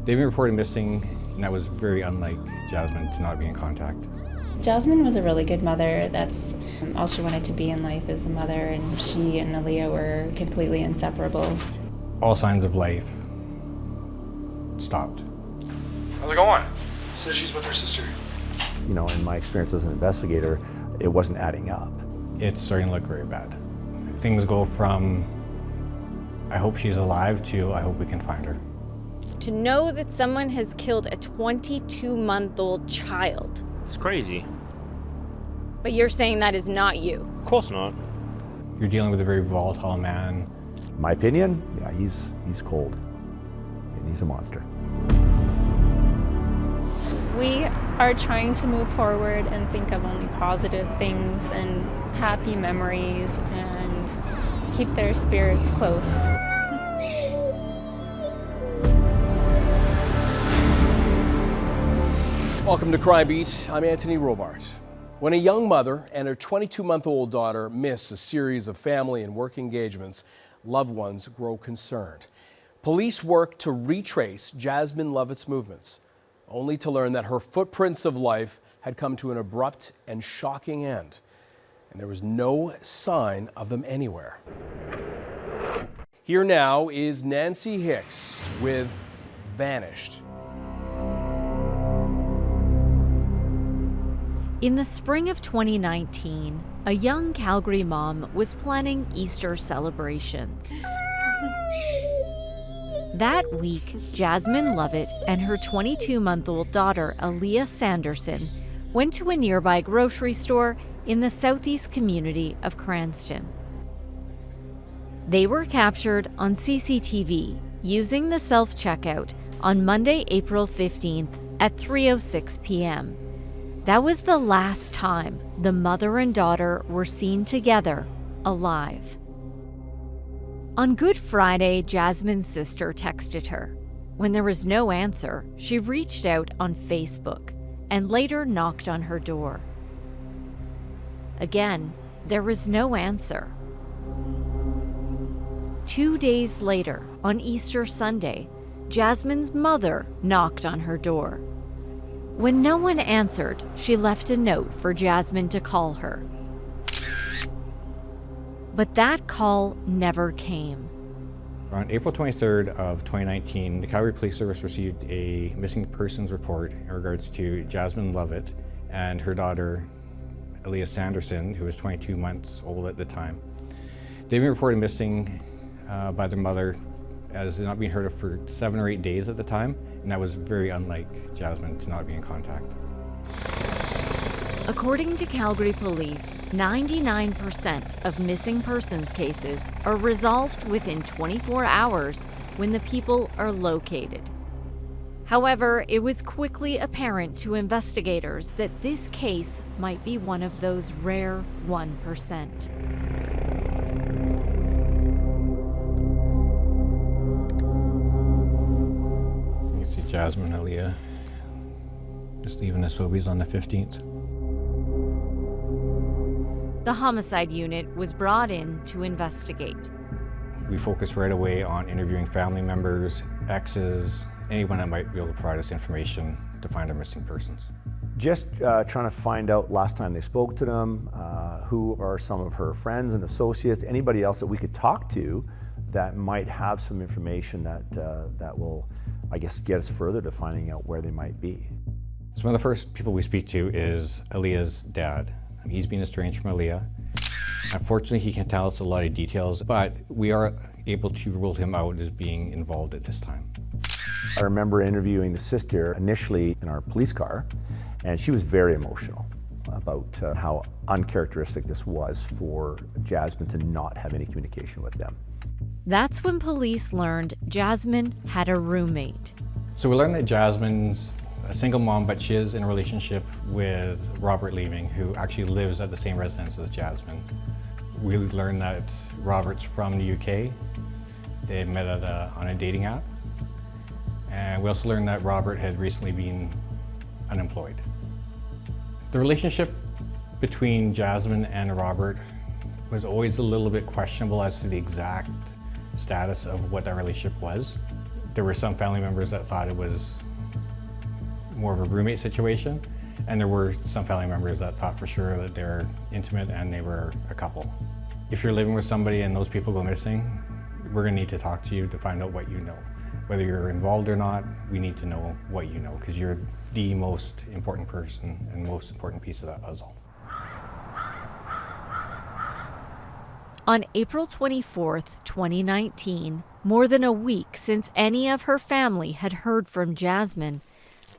They've been reported missing, and that was very unlike Jasmine to not be in contact. Jasmine was a really good mother. That's all she wanted to be in life as a mother, and she and Aaliyah were completely inseparable. All signs of life stopped. How's it going? Says she's with her sister. You know, in my experience as an investigator, it wasn't adding up. It's starting to look very bad. Things go from, I hope she's alive, to I hope we can find her. To know that someone has killed a 22-month-old child. It's crazy. But you're saying that is not you. Of course not. You're dealing with a very volatile man. My opinion, yeah, he's cold, and he's a monster. We are trying to move forward and think of only positive things and happy memories and keep their spirits close. Welcome to Crime Beat. I'm Anthony Robart. When a young mother and her 22-month-old daughter miss a series of family and work engagements, loved ones grow concerned. Police work to retrace Jasmine Lovett's movements, only to learn that her footprints of life had come to an abrupt and shocking end, and there was no sign of them anywhere. Here now is Nancy Hixt with Vanished. In the spring of 2019, a young Calgary mom was planning Easter celebrations. That week, Jasmine Lovett and her 22-month-old daughter, Aaliyah Sanderson, went to a nearby grocery store in the southeast community of Cranston. They were captured on CCTV using the self-checkout on Monday, April 15th at 3:06 p.m. That was the last time the mother and daughter were seen together, alive. On Good Friday, Jasmine's sister texted her. When there was no answer, she reached out on Facebook and later knocked on her door. Again, there was no answer. 2 days later, on Easter Sunday, Jasmine's mother knocked on her door. When no one answered, she left a note for Jasmine to call her. But that call never came. On April 23rd of 2019, the Calgary Police Service received a missing persons report in regards to Jasmine Lovett and her daughter, Aaliyah Sanderson, who was 22 months old at the time. They've been reported missing by their mother as not being heard of for 7 or 8 days at the time, and that was very unlike Jasmine to not be in contact. According to Calgary Police, 99% of missing persons cases are resolved within 24 hours when the people are located. However, it was quickly apparent to investigators that this case might be one of those rare 1%. You can see Jasmine and Aaliyah just leaving the Sobeys on the 15th. The homicide unit was brought in to investigate. We focused right away on interviewing family members, exes, anyone that might be able to provide us information to find our missing persons. Just trying to find out last time they spoke to them, who are some of her friends and associates, anybody else that we could talk to that might have some information that will, I guess, get us further to finding out where they might be. So one of the first people we speak to is Aaliyah's dad. He's been estranged from Aaliyah. Unfortunately, he can't tell us a lot of details, but we are able to rule him out as being involved at this time. I remember interviewing the sister initially in our police car, and she was very emotional about how uncharacteristic this was for Jasmine to not have any communication with them. That's when police learned Jasmine had a roommate. So we learned that Jasmine's a single mom, but she is in a relationship with Robert Leeming, who actually lives at the same residence as Jasmine. We learned that Robert's from the UK. They had met on a dating app. And we also learned that Robert had recently been unemployed. The relationship between Jasmine and Robert was always a little bit questionable as to the exact status of what that relationship was. There were some family members that thought it was more of a roommate situation, and there were some family members that thought for sure that they were intimate and they were a couple. If you're living with somebody and those people go missing, we're gonna need to talk to you to find out what you know. Whether you're involved or not, we need to know what you know, because you're the most important person and most important piece of that puzzle. On April 24th, 2019, more than a week since any of her family had heard from Jasmine,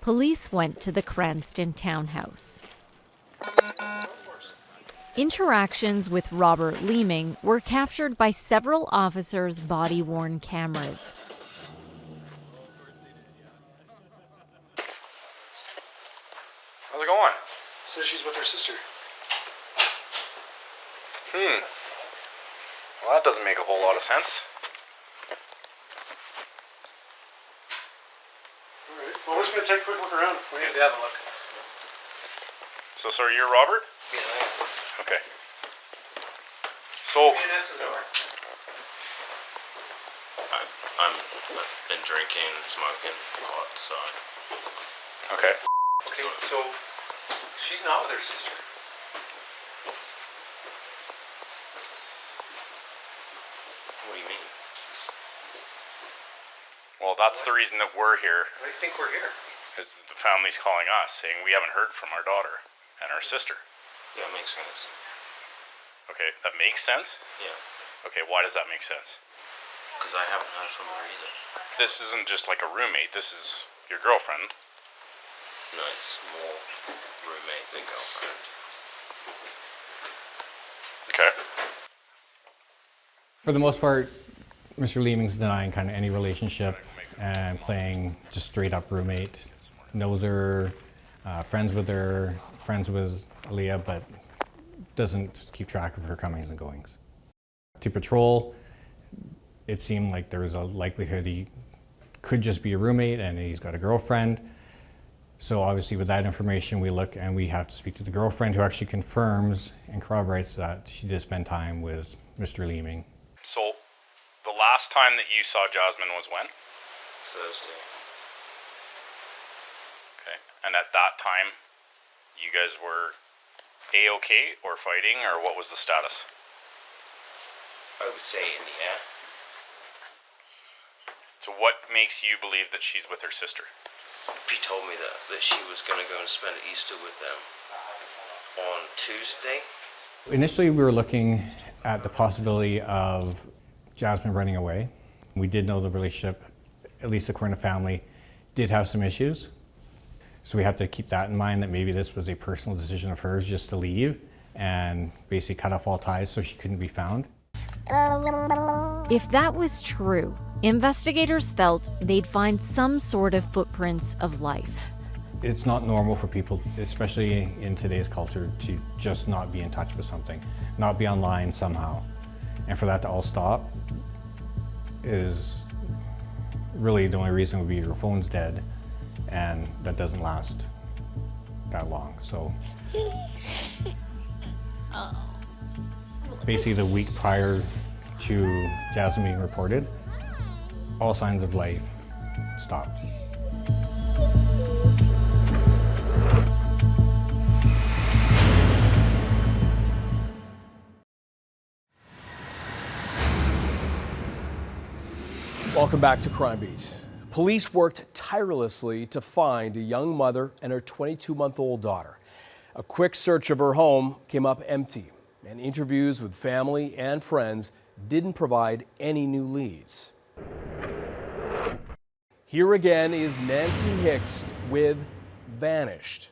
police went to the Cranston townhouse. Interactions with Robert Leeming were captured by several officers' body-worn cameras. How's it going? Says she's with her sister. Well, that doesn't make a whole lot of sense. Alright, well, we're just going to take a quick look around. We need to have a look. So, sorry, you're Robert? Yeah, I am. Okay. So, I've been drinking, smoking a lot, so. okay. Okay, so she's not with her sister. What do you mean? Well, that's the reason that we're here, Why do you think we're here? is that the family's calling us saying we haven't heard from our daughter and our sister. Yeah, it makes sense. Okay, that makes sense? Yeah, Okay, why does that make sense? because I haven't heard from her either. This isn't just like a roommate, this is your girlfriend. No, it's more roommate than girlfriend. Okay. For the most part, Mr. Leeming's denying kind of any relationship and playing just straight up roommate. Knows her, friends with Aaliyah, but doesn't keep track of her comings and goings. To patrol, it seemed like there was a likelihood he could just be a roommate and he's got a girlfriend. So obviously with that information we look and we have to speak to the girlfriend who actually confirms and corroborates that she did spend time with Mr. Leeming. So, the last time that you saw Jasmine was when? Thursday. Okay. And at that time, you guys were A-okay or fighting, or what was the status? I would say in the air. So what makes you believe that she's with her sister? She told me that she was going to go and spend Easter with them on Tuesday. Initially we were looking at the possibility of Jasmine running away. We did know the relationship, at least according to family, did have some issues. So we have to keep that in mind, that maybe this was a personal decision of hers just to leave and basically cut off all ties so she couldn't be found. If that was true, investigators felt they'd find some sort of footprints of life. It's not normal for people, especially in today's culture, to just not be in touch with something, not be online somehow. And for that to all stop is really the only reason would be your phone's dead, and that doesn't last that long. So basically the week prior to Jasmine being reported, all signs of life stopped. Welcome back to Crime Beat. Police worked tirelessly to find a young mother and her 22-month-old daughter. A quick search of her home came up empty, and interviews with family and friends didn't provide any new leads. Here again is Nancy Hixt with Vanished.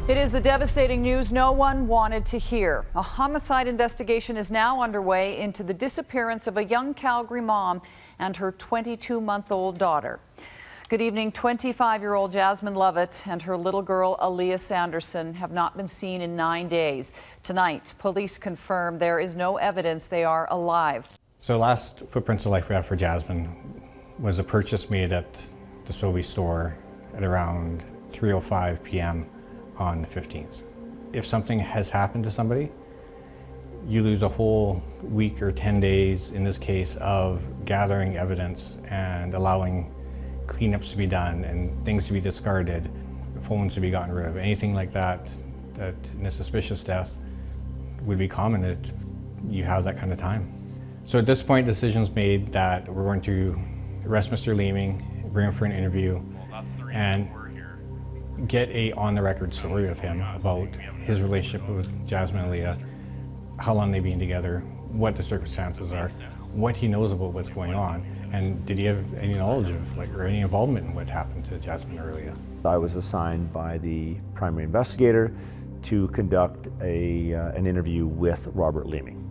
It is the devastating news no one wanted to hear. A homicide investigation is now underway into the disappearance of a young Calgary mom and her 22-month-old daughter. Good evening. 25-year-old Jasmine Lovett and her little girl Aaliyah Sanderson have not been seen in 9 days. Tonight, police confirm there is no evidence they are alive. So last footprints of life we had for Jasmine was a purchase made at the Sobeys store at around 3:05 p.m. on the 15th. if something has happened to somebody, you lose a whole week or 10 days, in this case, of gathering evidence and allowing cleanups to be done and things to be discarded, phones to be gotten rid of, anything like that, that in a suspicious death would be common if you have that kind of time. So at this point, decision's made that we're going to arrest Mr. Leeming, bring him for an interview, and get a on-the-record story of him about his relationship with Jasmine and Leah, how long they've been together, what the circumstances are, what he knows about what's going on, and did he have any knowledge of, or any involvement in what happened to Jasmine or Leah. I was assigned by the primary investigator to conduct an interview with Robert Leeming,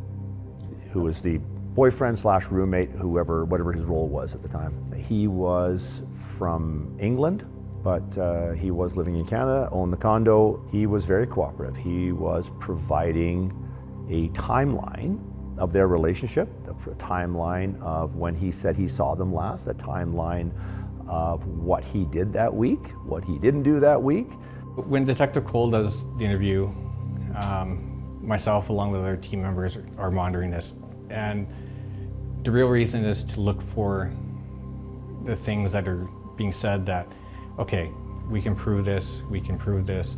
who was the boyfriend / roommate, whatever his role was at the time. He was from England, but he was living in Canada, owned the condo. He was very cooperative. He was providing a timeline of their relationship, a timeline of when he said he saw them last, a timeline of what he did that week, what he didn't do that week. When Detective Cole does the interview, myself along with other team members are monitoring this, and the real reason is to look for the things that are being said that, okay, we can prove this, we can prove this,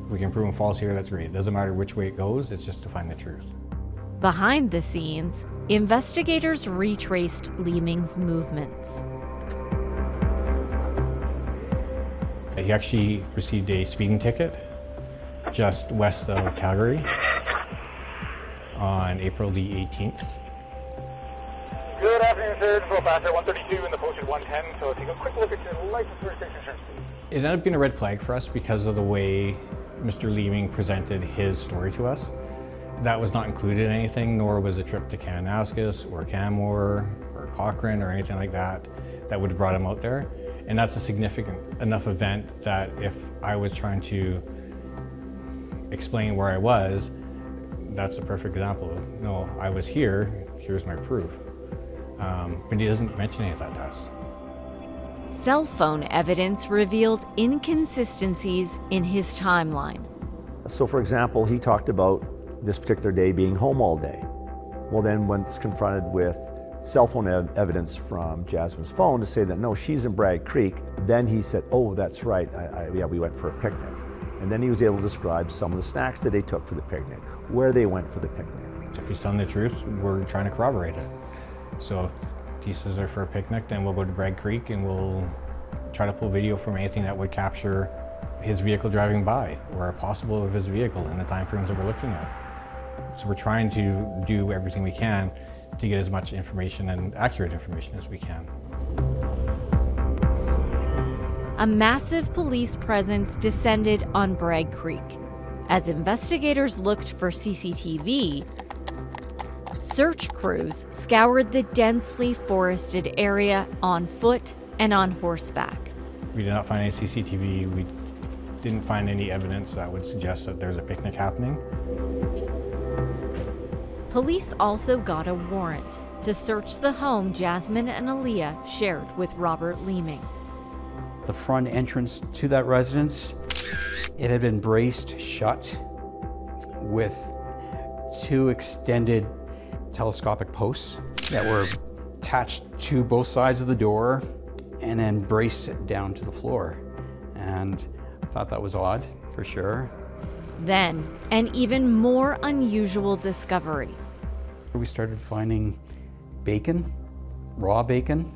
we can prove him false here, that's great. It doesn't matter which way it goes, it's just to find the truth. Behind the scenes, investigators retraced Leeming's movements. He actually received a speeding ticket just west of Calgary on April the 18th. Good afternoon, sir. Just a little faster, 132 in the posted 110, so take a quick look at your license registration insurance, please. It ended up being a red flag for us because of the way Mr. Leeming presented his story to us. That was not included in anything, nor was a trip to Kananaskis or Canmore or Cochrane or anything like that that would have brought him out there. And that's a significant enough event that if I was trying to explain where I was, that's a perfect example of, no, I was here, here's my proof. But he doesn't mention any of that to us. Cell phone evidence revealed inconsistencies in his timeline. So for example, he talked about this particular day being home all day. Well then, once confronted with cell phone evidence from Jasmine's phone to say that no, she's in Bragg Creek, then he said, oh, that's right, yeah, we went for a picnic. And then he was able to describe some of the snacks that they took for the picnic, where they went for the picnic. If he's telling the truth, we're trying to corroborate it. So if he says they're for a picnic, then we'll go to Bragg Creek and we'll try to pull video from anything that would capture his vehicle driving by or a possible of his vehicle in the time frames that we're looking at. So we're trying to do everything we can to get as much information and accurate information as we can. A massive police presence descended on Bragg Creek. As investigators looked for CCTV, search crews scoured the densely forested area on foot and on horseback. We did not find any CCTV. We didn't find any evidence that would suggest that there's a picnic happening. Police also got a warrant to search the home Jasmine and Aaliyah shared with Robert Leeming. The front entrance to that residence, it had been braced shut with 2 extended telescopic posts that were attached to both sides of the door and then braced down to the floor. And I thought that was odd, for sure. Then, an even more unusual discovery. We started finding bacon, raw bacon.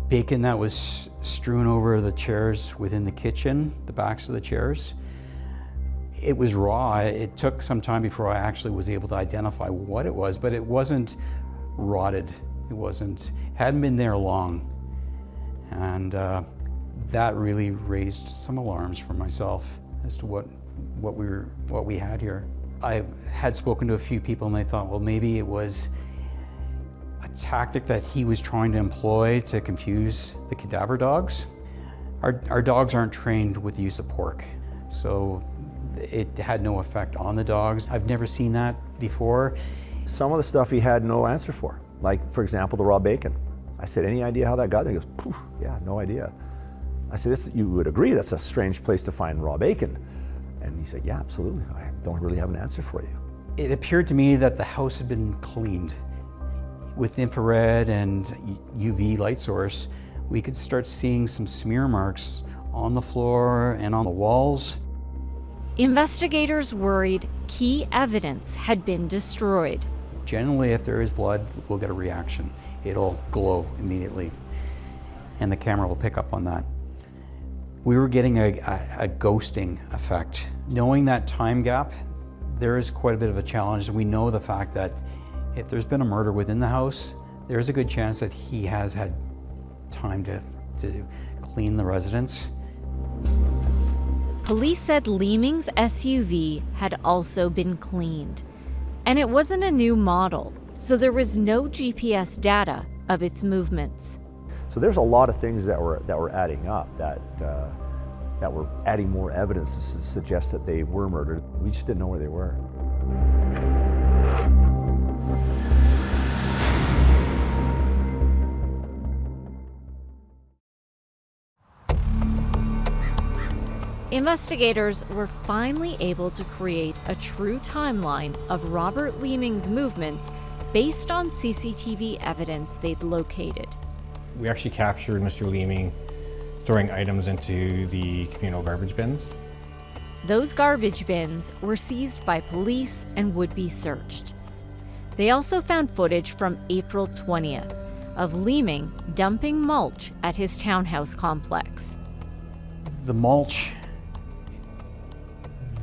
Bacon that was strewn over the chairs within the kitchen, the backs of the chairs. It was raw. It took some time before I actually was able to identify what it was, but it wasn't rotted. It hadn't been there long. And that really raised some alarms for myself as to what we had here. I had spoken to a few people and they thought, well, maybe it was a tactic that he was trying to employ to confuse the cadaver dogs. Our dogs aren't trained with the use of pork, so it had no effect on the dogs. I've never seen that before. Some of the stuff he had no answer for, like for example, the raw bacon. I said, any idea how that got there? He goes, poof, yeah, no idea. I said, you would agree that's a strange place to find raw bacon. And he said, yeah, absolutely. don't really have an answer for you. It appeared to me that the house had been cleaned. With infrared and UV light source, we could start seeing some smear marks on the floor and on the walls. Investigators worried key evidence had been destroyed. Generally, if there is blood, we'll get a reaction. It'll glow immediately, and the camera will pick up on that. We were getting a ghosting effect. Knowing that time gap, there is quite a bit of a challenge. We know the fact that if there's been a murder within the house, there's a good chance that he has had time to clean the residence. Police said Leeming's SUV had also been cleaned. And it wasn't a new model, so there was no GPS data of its movements. So there's a lot of things that were adding up that were adding more evidence to suggest that they were murdered. We just didn't know where they were. Investigators were finally able to create a true timeline of Robert Leeming's movements based on CCTV evidence they'd located. We actually captured Mr. Leeming throwing items into the communal garbage bins. Those garbage bins were seized by police and would be searched. They also found footage from April 20th of Leeming dumping mulch at his townhouse complex. The mulch,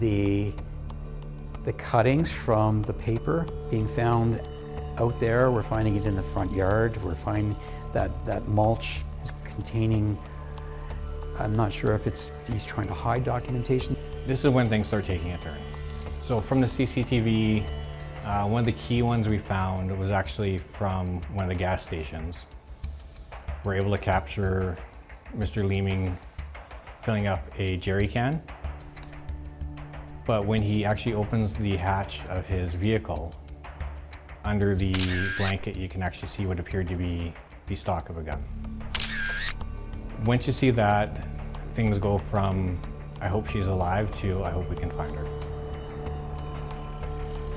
the cuttings from the paper being found out there, we're finding it in the front yard. We're finding that mulch is containing, I'm not sure if he's trying to hide documentation. This is when things start taking a turn. So from the CCTV, one of the key ones we found was actually from one of the gas stations. We're able to capture Mr. Leeming filling up a jerry can. But when he actually opens the hatch of his vehicle, under the blanket you can actually see what appeared to be the stock of a gun. Once you see that, things go from, I hope she's alive, to I hope we can find her.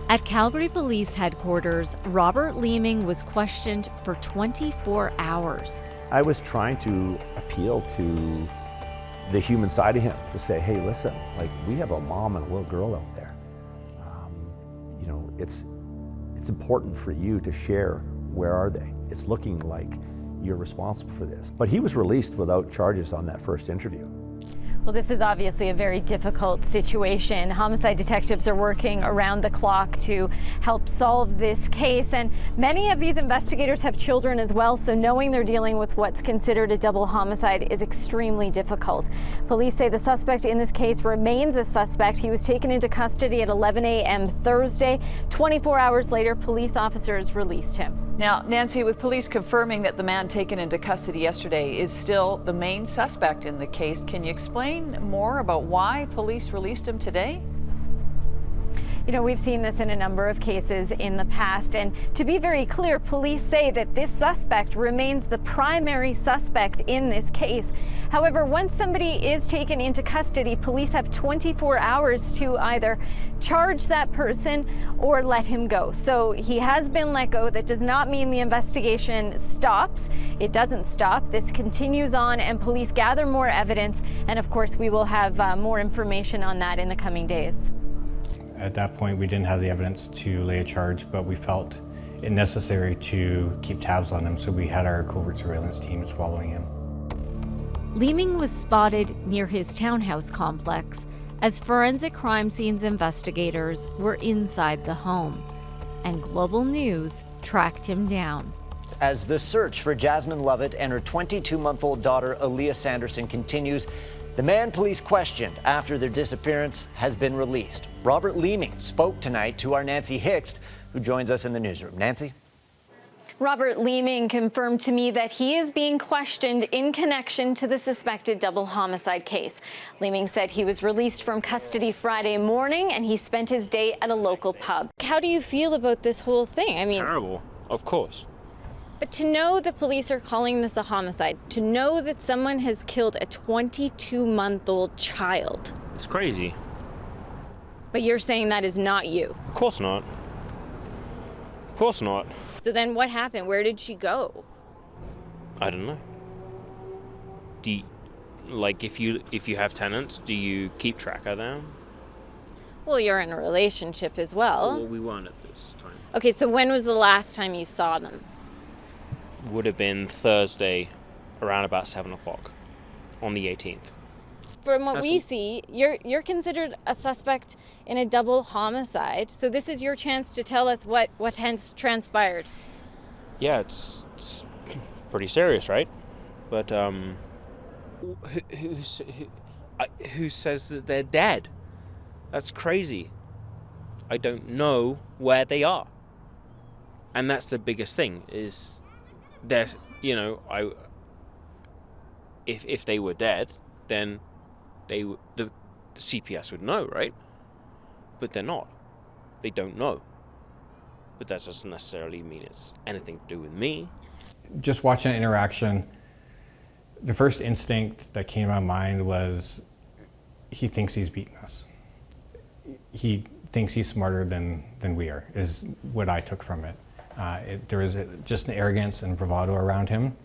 At Calgary Police Headquarters, Robert Leeming was questioned for 24 hours. I was trying to appeal to the human side of him, to say, hey, listen, like, we have a mom and a little girl out there. You know, it's important for you to share, where are they? It's looking like you're responsible for this. But he was released without charges on that first interview. Well, this is obviously a very difficult situation. Homicide detectives are working around the clock to help solve this case, and many of these investigators have children as well, so knowing they're dealing with what's considered a double homicide is extremely difficult. Police say the suspect in this case remains a suspect. He was taken into custody at 11 a.m. Thursday. 24 hours later, police officers released him. Now, Nancy, with police confirming that the man taken into custody yesterday is still the main suspect in the case, can you explain more about why police released him today? You know, we've seen this in a number of cases in the past, and to be very clear, police say that this suspect remains the primary suspect in this case. However, once somebody is taken into custody, police have 24 hours to either charge that person or let him go. So he has been let go. That does not mean the investigation stops. It doesn't stop. This continues on, and police gather more evidence, and of course we will have more information on that in the coming days. At that point, we didn't have the evidence to lay a charge, but we felt it necessary to keep tabs on him, so we had our covert surveillance teams following him. Leeming was spotted near his townhouse complex as forensic crime scenes investigators were inside the home, and Global News tracked him down. As the search for Jasmine Lovett and her 22-month-old daughter, Aaliyah Sanderson, continues, the man police questioned after their disappearance has been released. Robert Leeming spoke tonight to our Nancy Hixt, who joins us in the newsroom. Nancy? Robert Leeming confirmed to me that he is being questioned in connection to the suspected double homicide case. Leeming said he was released from custody Friday morning, and he spent his day at a local pub. How do you feel about this whole thing? I mean, terrible, of course. But to know the police are calling this a homicide, to know that someone has killed a 22-month-old child. It's crazy. But you're saying that is not you? Of course not. Of course not. So then what happened? Where did she go? I don't know. Like if you have tenants, do you keep track of them? Well, you're in a relationship as well. Well, we weren't at this time. Okay, so when was the last time you saw them? Would have been Thursday around about 7 o'clock on the 18th. From what we see, you're considered a suspect in a double homicide. So this is your chance to tell us what has transpired. Yeah, it's pretty serious, right? But who says that they're dead? That's crazy. I don't know where they are, and that's the biggest thing. Is there's if they were dead, then the CPS would know, right? But they're not. They don't know. But that doesn't necessarily mean it's anything to do with me. Just watching that interaction, the first instinct that came to my mind was he thinks he's beaten us. He thinks he's smarter than we are, is what I took from it. There was just an arrogance and bravado around him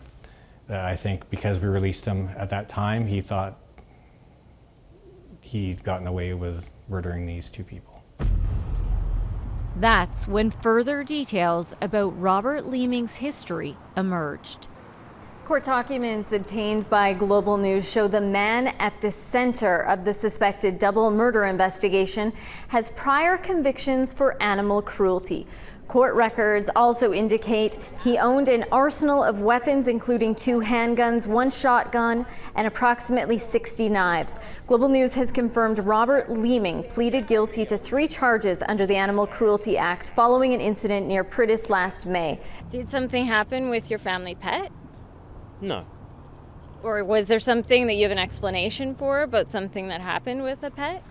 that I think because we released him at that time, he thought he'd gotten away with murdering these two people. That's when further details about Robert Leeming's history emerged. Court documents obtained by Global News show the man at the center of the suspected double murder investigation has prior convictions for animal cruelty. Court records also indicate he owned an arsenal of weapons, including 2 handguns, 1 shotgun, and approximately 60 knives. Global News has confirmed Robert Leeming pleaded guilty to 3 charges under the Animal Cruelty Act following an incident near Priddis last May. Did something happen with your family pet? No. Or was there something that you have an explanation for about something that happened with a pet?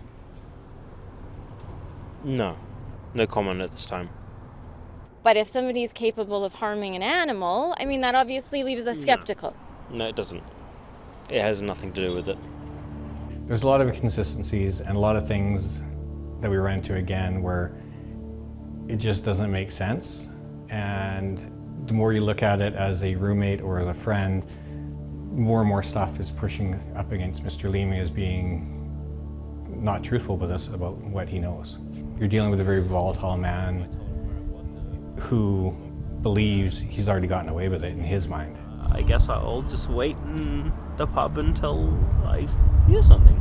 No. No comment at this time. But if somebody's capable of harming an animal, I mean, that obviously leaves us skeptical. No, it doesn't. It has nothing to do with it. There's a lot of inconsistencies and a lot of things that we ran into again where it just doesn't make sense. And the more you look at it as a roommate or as a friend, more and more stuff is pushing up against Mr. Leeming as being not truthful with us about what he knows. You're dealing with a very volatile man who believes he's already gotten away with it in his mind. I guess I'll just wait in the pub until I hear something.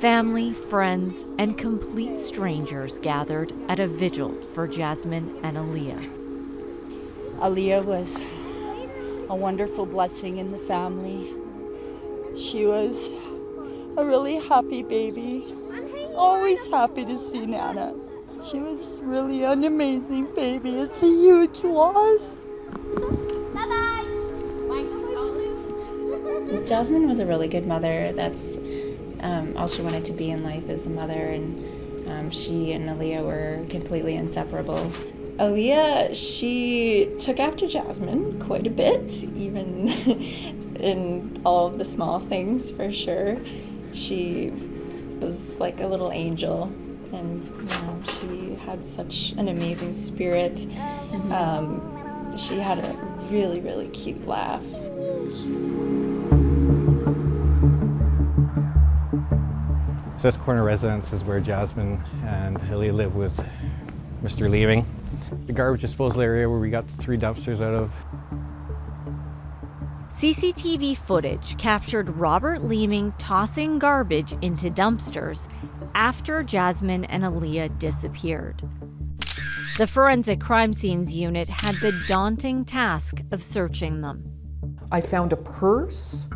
Family, friends, and complete strangers gathered at a vigil for Jasmine and Aaliyah. Aaliyah was a wonderful blessing in the family. She was a really happy baby, always happy to see Nana. She was really an amazing baby. It's a huge loss. Bye-bye. Jasmine was a really good mother. That's all she wanted to be in life as a mother, and she and Aaliyah were completely inseparable. Aaliyah, she took after Jasmine quite a bit, even in all of the small things, for sure. She was like a little angel, and she had such an amazing spirit. She had a really, really cute laugh. South Corner Residence is where Jasmine and Aaliyah live with Mr. Leeming. The garbage disposal area where we got the 3 dumpsters out of. CCTV footage captured Robert Leeming tossing garbage into dumpsters after Jasmine and Aaliyah disappeared. The Forensic Crime Scenes Unit had the daunting task of searching them. I found a purse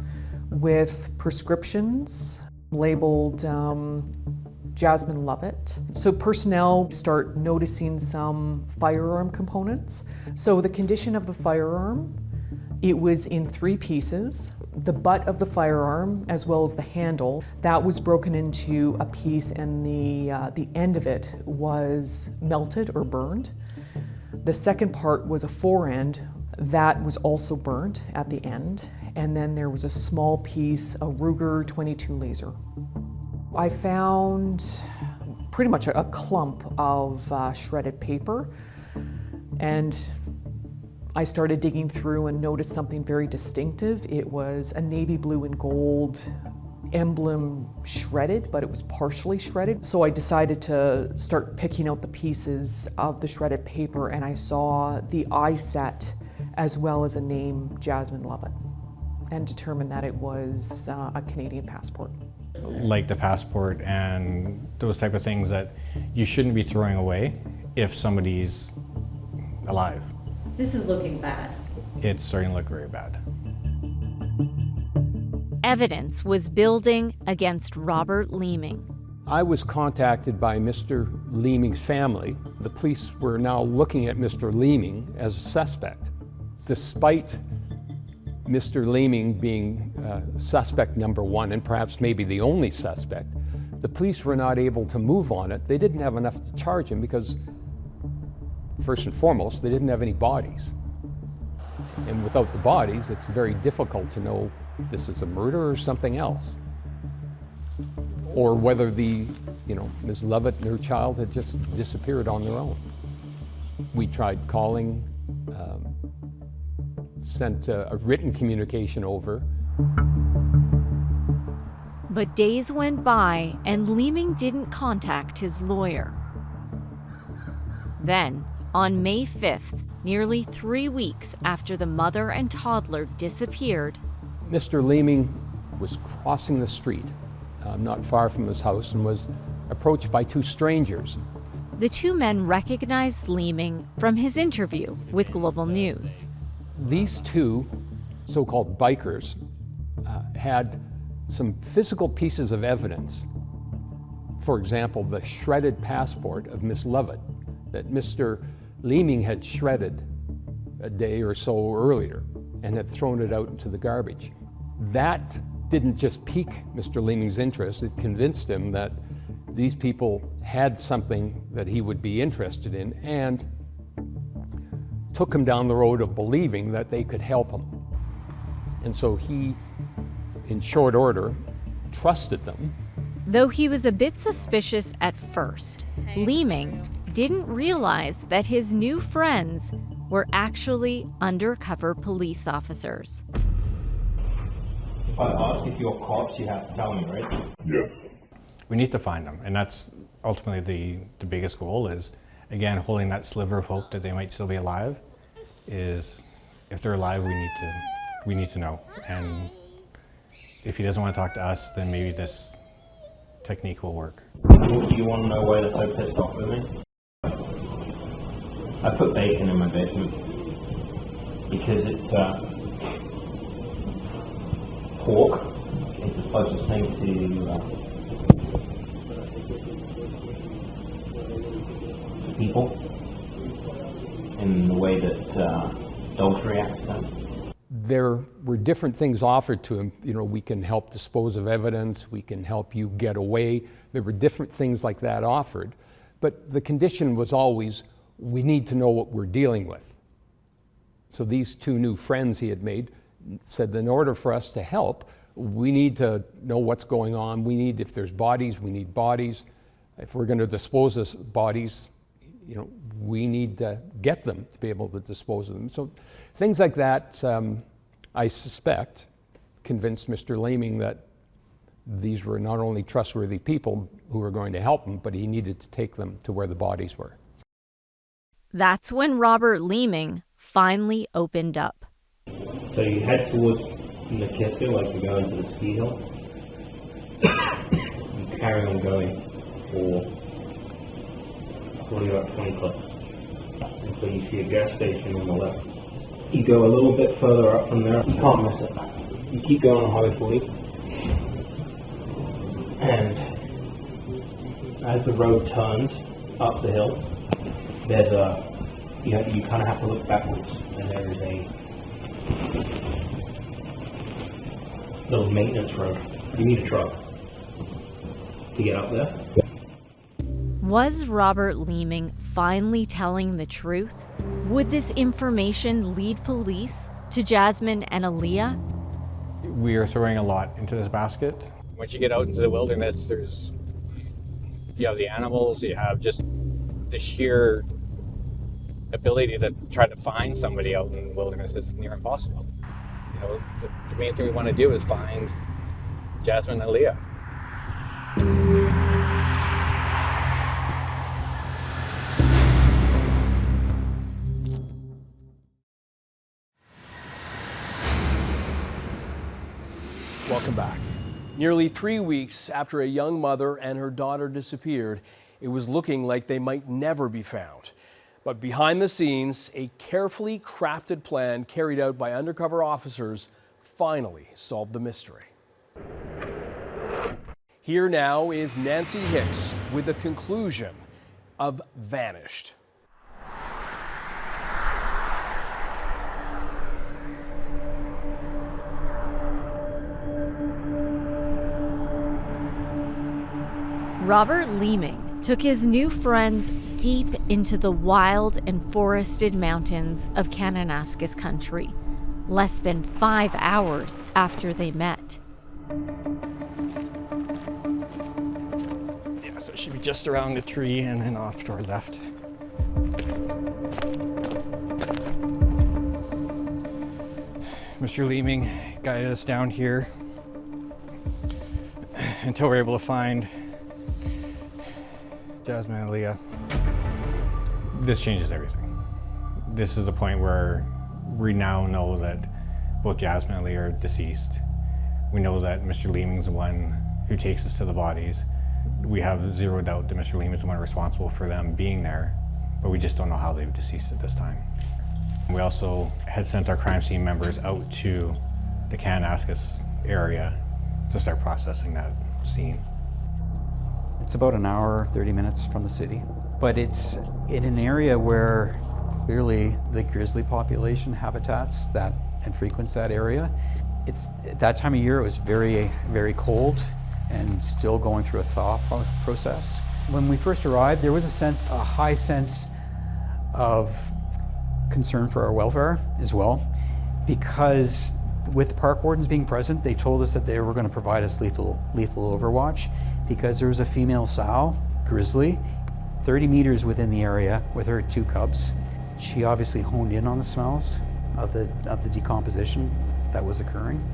with prescriptions labeled Jasmine Lovett. So personnel start noticing some firearm components. So the condition of the firearm, it was in 3 pieces. The butt of the firearm, as well as the handle, that was broken into a piece, and the end of it was melted or burned. The second part was a forend that was also burnt at the end, and then there was a small piece, a Ruger 22 laser. I found pretty much a clump of shredded paper, and I started digging through and noticed something very distinctive. It was a navy blue and gold emblem shredded, but it was partially shredded. So I decided to start picking out the pieces of the shredded paper, and I saw the eye set as well as a name, Jasmine Lovett, and determined that it was a Canadian passport. Like the passport and those type of things that you shouldn't be throwing away if somebody's alive. This is looking bad. It's starting to look very bad. Evidence was building against Robert Leeming. I was contacted by Mr. Leeming's family. The police were now looking at Mr. Leeming as a suspect. Despite Mr. Leeming being suspect number one, and perhaps maybe the only suspect, the police were not able to move on it. They didn't have enough to charge him because, first and foremost, they didn't have any bodies. And without the bodies, it's very difficult to know if this is a murder or something else. Or whether Ms. Lovett and her child had just disappeared on their own. We tried calling, sent a written communication over. But days went by and Leeming didn't contact his lawyer. Then, on May 5th, nearly 3 weeks after the mother and toddler disappeared, Mr. Leeming was crossing the street not far from his house and was approached by two strangers. the two men recognized Leeming from his interview with Global News. These two so-called bikers had some physical pieces of evidence. For example, the shredded passport of Miss Lovett that Mr. Leeming had shredded a day or so earlier and had thrown it out into the garbage. That didn't just pique Mr. Leeming's interest, it convinced him that these people had something that he would be interested in and took him down the road of believing that they could help him. And so he, in short order, trusted them. Though he was a bit suspicious at first, Leeming didn't realize that his new friends were actually undercover police officers. If I ask if you're cops, you have to tell me, right? Yes. We need to find them, and that's ultimately the biggest goal is, again, holding that sliver of hope that they might still be alive, is if they're alive, we need to know. And if he doesn't want to talk to us, then maybe this technique will work. Do you want to know why they're so pissed off with me? I put bacon in my basement because it's pork. It's the closest thing to people in the way that dogs react to them. There were different things offered to him. You know, we can help dispose of evidence, we can help you get away. There were different things like that offered. But the condition was always, we need to know what we're dealing with. So these two new friends he had made said that in order for us to help, we need to know what's going on. We need, if there's bodies, we need bodies. If we're going to dispose of bodies, you know, we need to get them to be able to dispose of them. So things like that, I suspect, convinced Mr. Leeming that these were not only trustworthy people who were going to help him, but he needed to take them to where the bodies were. That's when Robert Leeming finally opened up. So you head towards Nakista, like you go into the ski hill. You carry on going for probably about 20 clicks until you see a gas station on the left. You go a little bit further up from there, you can't miss it. You keep going on Highway 40, and as the road turns up the hill, there's you kind of have to look backwards, and there is a little maintenance road. You need a truck to get up there. Was Robert Leeming finally telling the truth? Would this information lead police to Jasmine and Aaliyah? We are throwing a lot into this basket. Once you get out into the wilderness, you have the animals, you have just the sheer ability to try to find somebody out in the wilderness is near impossible. You know, the main thing we want to do is find Jasmine and Aaliyah. Welcome back. Nearly 3 weeks after a young mother and her daughter disappeared, it was looking like they might never be found. But behind the scenes, a carefully crafted plan carried out by undercover officers finally solved the mystery. Here now is Nancy Hixt with the conclusion of Vanished. Robert Leeming took his new friends deep into the wild and forested mountains of Kananaskis Country, less than 5 hours after they met. Yeah, so it should be just around the tree and then off to our left. Mr. Leeming guided us down here until we were able to find Jasmine and Aaliyah. This changes everything. This is the point where we now know that both Jasmine and Aaliyah are deceased. We know that Mr. Leeming's the one who takes us to the bodies. We have zero doubt that Mr. Leeming is the one responsible for them being there, but we just don't know how they've deceased at this time. We also had sent our crime scene members out to the Kananaskis area to start processing that scene. It's about an hour, 30 minutes from the city, but it's in an area where clearly the grizzly population habitats that and frequents that area. It's at that time of year, it was very, very cold and still going through a thaw process. When we first arrived, there was a high sense of concern for our welfare as well, because with park wardens being present, they told us that they were going to provide us lethal overwatch, because there was a female sow, grizzly, 30 meters within the area with her 2 cubs. She obviously honed in on the smells of the decomposition that was occurring.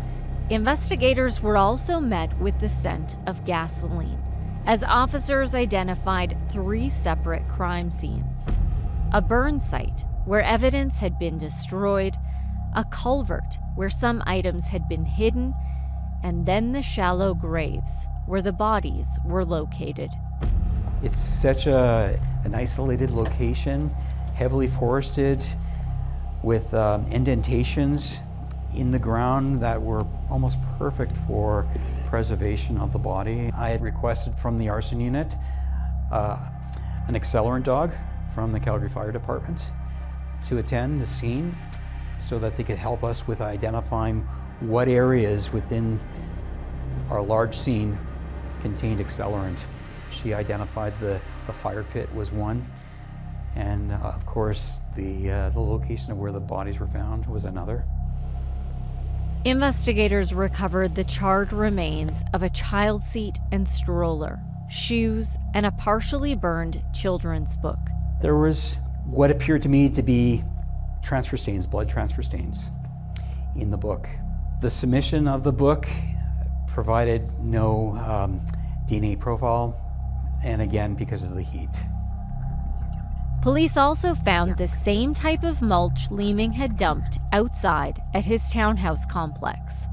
Investigators were also met with the scent of gasoline, as officers identified 3 separate crime scenes: a burn site where evidence had been destroyed, a culvert where some items had been hidden, and then the shallow graves where the bodies were located. It's such an isolated location, heavily forested, with indentations in the ground that were almost perfect for preservation of the body. I had requested from the arson unit an accelerant dog from the Calgary Fire Department to attend the scene so that they could help us with identifying what areas within our large scene contained accelerant. She identified the fire pit was one, and of course the location of where the bodies were found was another. Investigators recovered the charred remains of a child seat and stroller, shoes, and a partially burned children's book. There was what appeared to me to be transfer stains, blood transfer stains in the book. The submission of the book provided no DNA profile, and again, because of the heat. Police also found the same type of mulch Leeming had dumped outside at his townhouse complex.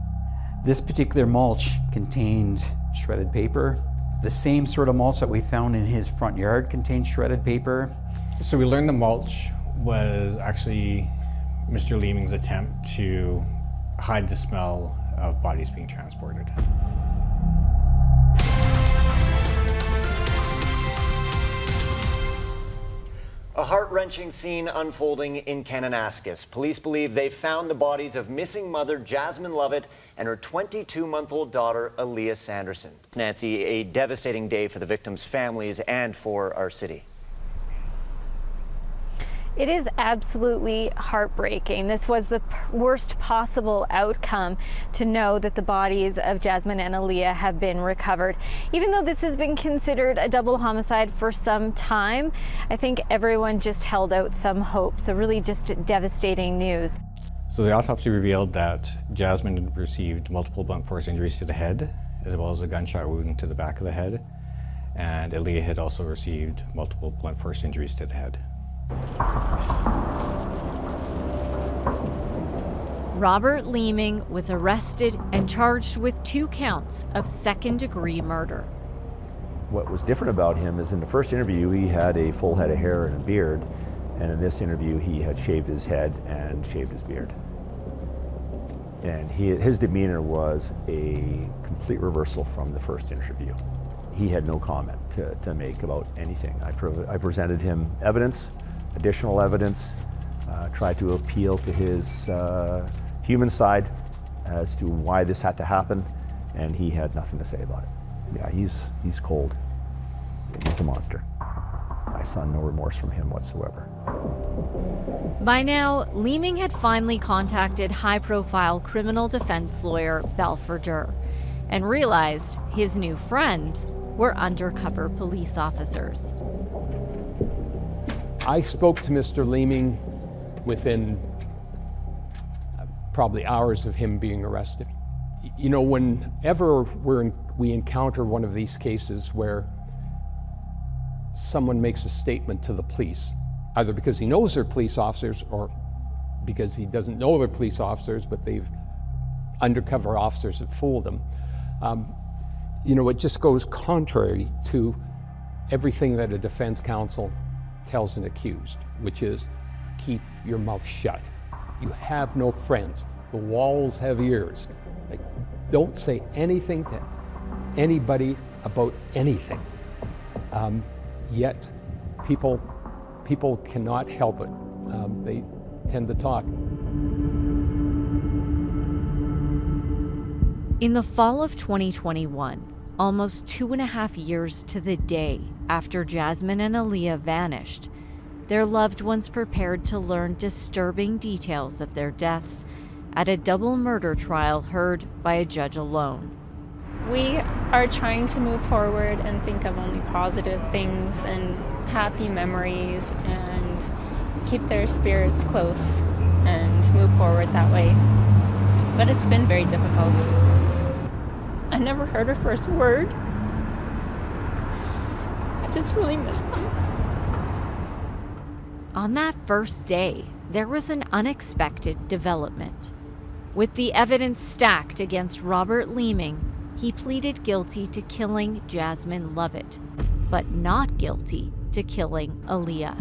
This particular mulch contained shredded paper. The same sort of mulch that we found in his front yard contained shredded paper. So we learned the mulch was actually Mr. Leeming's attempt to hide the smell of bodies being transported. A heart-wrenching scene unfolding in Kananaskis. Police believe they found the bodies of missing mother Jasmine Lovett and her 22-month-old daughter Aaliyah Sanderson. Nancy, a devastating day for the victims' families and for our city. It is absolutely heartbreaking. This was the worst possible outcome, to know that the bodies of Jasmine and Aaliyah have been recovered. Even though this has been considered a double homicide for some time, I think everyone just held out some hope. So really just devastating news. So the autopsy revealed that Jasmine had received multiple blunt force injuries to the head, as well as a gunshot wound to the back of the head. And Aaliyah had also received multiple blunt force injuries to the head. Robert Leeming was arrested and charged with 2 counts of second-degree murder. What was different about him is in the first interview he had a full head of hair and a beard, and in this interview he had shaved his head and shaved his beard. And his demeanor was a complete reversal from the first interview. He had no comment to make about anything. I presented him evidence, additional evidence, tried to appeal to his human side as to why this had to happen, and he had nothing to say about it. Yeah, he's cold. He's a monster. I saw no remorse from him whatsoever. By now, Leeming had finally contacted high-profile criminal defense lawyer Balfour Durr and realized his new friends were undercover police officers. I spoke to Mr. Leeming within probably hours of him being arrested. You know, whenever we encounter one of these cases where someone makes a statement to the police, either because he knows they're police officers or because he doesn't know they're police officers, but undercover officers have fooled him, you know, it just goes contrary to everything that a defense counsel tells an accused, which is keep your mouth shut. You have no friends. The walls have ears. Like, don't say anything to anybody about anything. Yet people cannot help it. They tend to talk. In the fall of 2021, almost 2.5 years to the day after Jasmine and Aaliyah vanished, their loved ones prepared to learn disturbing details of their deaths at a double murder trial heard by a judge alone. We are trying to move forward and think of only positive things and happy memories and keep their spirits close and move forward that way. But it's been very difficult. I never heard her first word. I just really miss them. On that first day, there was an unexpected development. With the evidence stacked against Robert Leeming, he pleaded guilty to killing Jasmine Lovett, but not guilty to killing Aaliyah.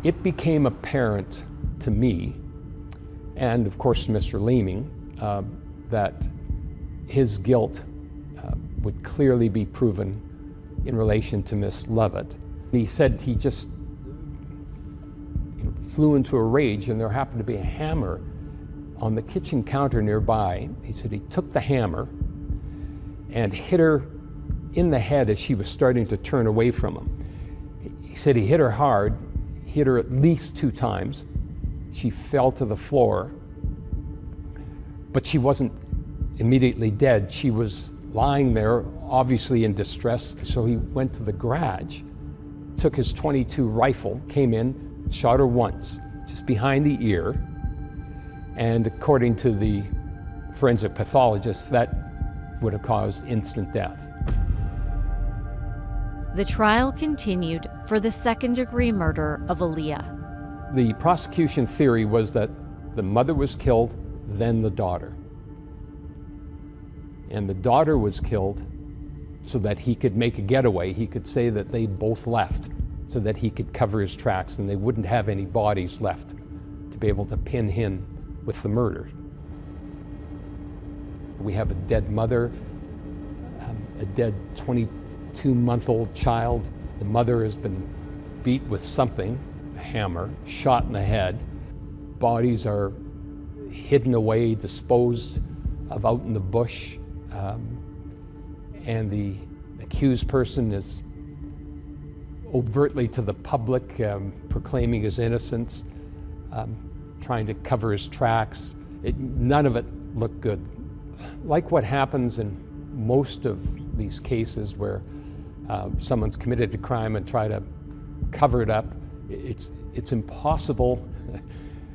It became apparent to me, and of course to Mr. Leeming, that his guilt would clearly be proven in relation to Miss Lovett. He said he just flew into a rage, and there happened to be a hammer on the kitchen counter nearby. He said he took the hammer and hit her in the head as she was starting to turn away from him. He said he hit her hard, hit her at least 2 times. She fell to the floor, but she wasn't immediately dead. She was lying there, obviously in distress. So he went to the garage, took his .22 rifle, came in, shot her once, just behind the ear. And according to the forensic pathologist, that would have caused instant death. The trial continued for the second-degree murder of Aaliyah. The prosecution theory was that the mother was killed, then the daughter. And the daughter was killed so that he could make a getaway. He could say that they both left so that he could cover his tracks and they wouldn't have any bodies left to be able to pin him with the murder. We have a dead mother, a dead 22-month-old child. The mother has been beat with something, hammer, shot in the head. Bodies are hidden away, disposed of out in the bush, and the accused person is overtly to the public proclaiming his innocence, trying to cover his tracks. None of it looked good. Like what happens in most of these cases where someone's committed a crime and try to cover it up, it's impossible.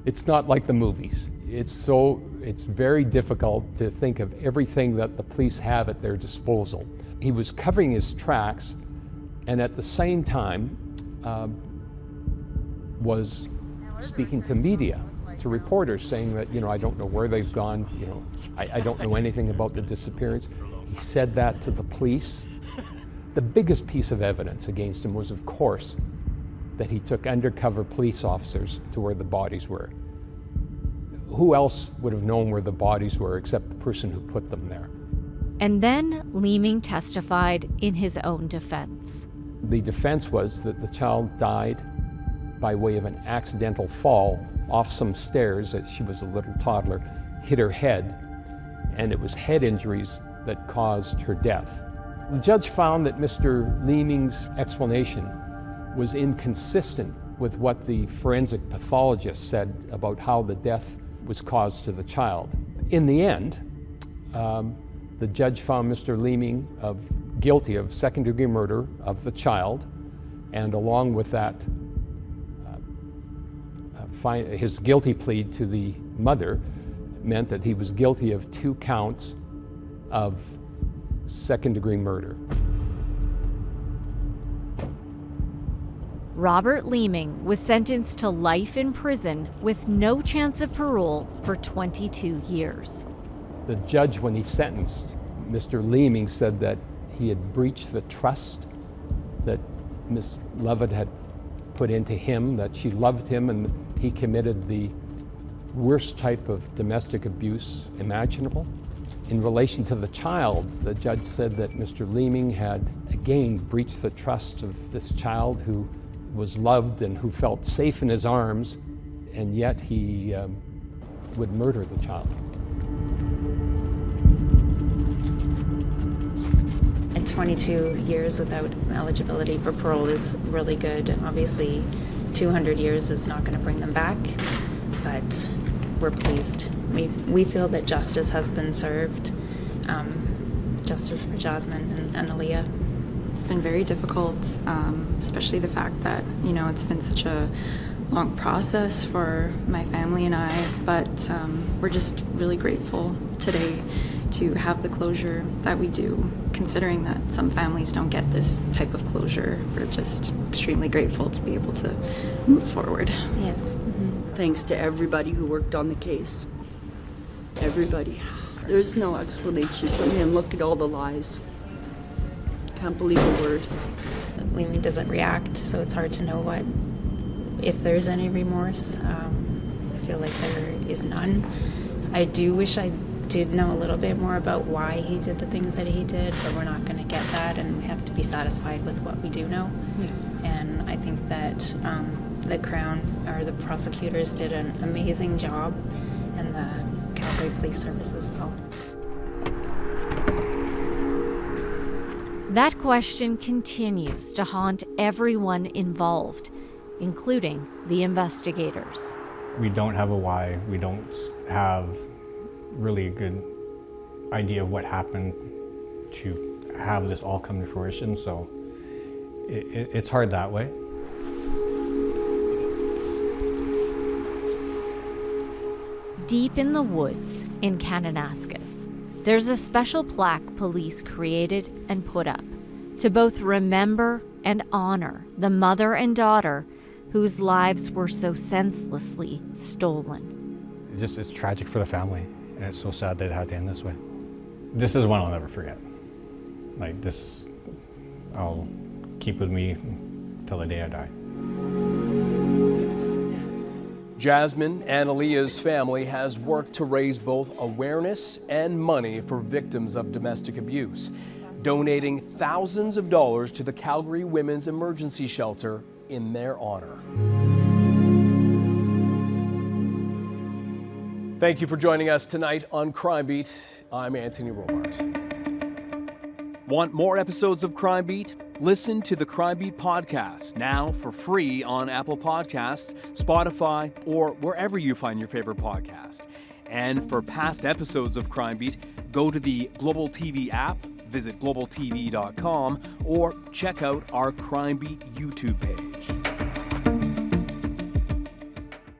It's not like the movies. It's very difficult to think of everything that the police have at their disposal. He was covering his tracks, and at the same time was speaking to media, to reporters, saying that, I don't know where they've gone, I don't know anything about the disappearance. He said that to the police. The biggest piece of evidence against him was, of course, that he took undercover police officers to where the bodies were. Who else would have known where the bodies were except the person who put them there? And then Leeming testified in his own defense. The defense was that the child died by way of an accidental fall off some stairs as she was a little toddler, hit her head, and it was head injuries that caused her death. The judge found that Mr. Leeming's explanation was inconsistent with what the forensic pathologist said about how the death was caused to the child. In the end, the judge found Mr. Leeming guilty of second-degree murder of the child, and along with that, his guilty plea to the mother meant that he was guilty of 2 counts of second-degree murder. Robert Leeming was sentenced to life in prison with no chance of parole for 22 years. The judge, when he sentenced Mr. Leeming, said that he had breached the trust that Ms. Lovett had put into him, that she loved him, and he committed the worst type of domestic abuse imaginable. In relation to the child, the judge said that Mr. Leeming had again breached the trust of this child who was loved and who felt safe in his arms, and yet he would murder the child. And 22 years without eligibility for parole is really good. Obviously, 200 years is not going to bring them back, but we're pleased. We feel that justice has been served, justice for Jasmine and Aaliyah. It's been very difficult, especially the fact that, it's been such a long process for my family and I, but we're just really grateful today to have the closure that we do, considering that some families don't get this type of closure. We're just extremely grateful to be able to move forward. Yes. Mm-hmm. Thanks to everybody who worked on the case. Everybody. There's no explanation for me, and look at all the lies. Can't believe a word. Leeming doesn't react, so it's hard to know if there's any remorse. I feel like there is none. I do wish I did know a little bit more about why he did the things that he did, but we're not going to get that, and we have to be satisfied with what we do know. Yeah. And I think that the Crown, or the prosecutors, did an amazing job, and the Calgary Police Service as well. That question continues to haunt everyone involved, including the investigators. We don't have a why. We don't have really a good idea of what happened to have this all come to fruition, so it's hard that way. Deep in the woods in Kananaskis, there's a special plaque police created and put up to both remember and honor the mother and daughter whose lives were so senselessly stolen. It's tragic for the family, and it's so sad that it had to end this way. This is one I'll never forget. Like this, I'll keep with me till the day I die. Jasmine and Aaliyah's family has worked to raise both awareness and money for victims of domestic abuse, donating thousands of dollars to the Calgary Women's Emergency Shelter in their honor. Thank you for joining us tonight on Crime Beat. I'm Anthony Robart. Want more episodes of Crime Beat? Listen to the Crime Beat podcast now for free on Apple Podcasts, Spotify, or wherever you find your favorite podcast. And for past episodes of Crime Beat, go to the Global TV app, visit globaltv.com, or check out our Crime Beat YouTube page.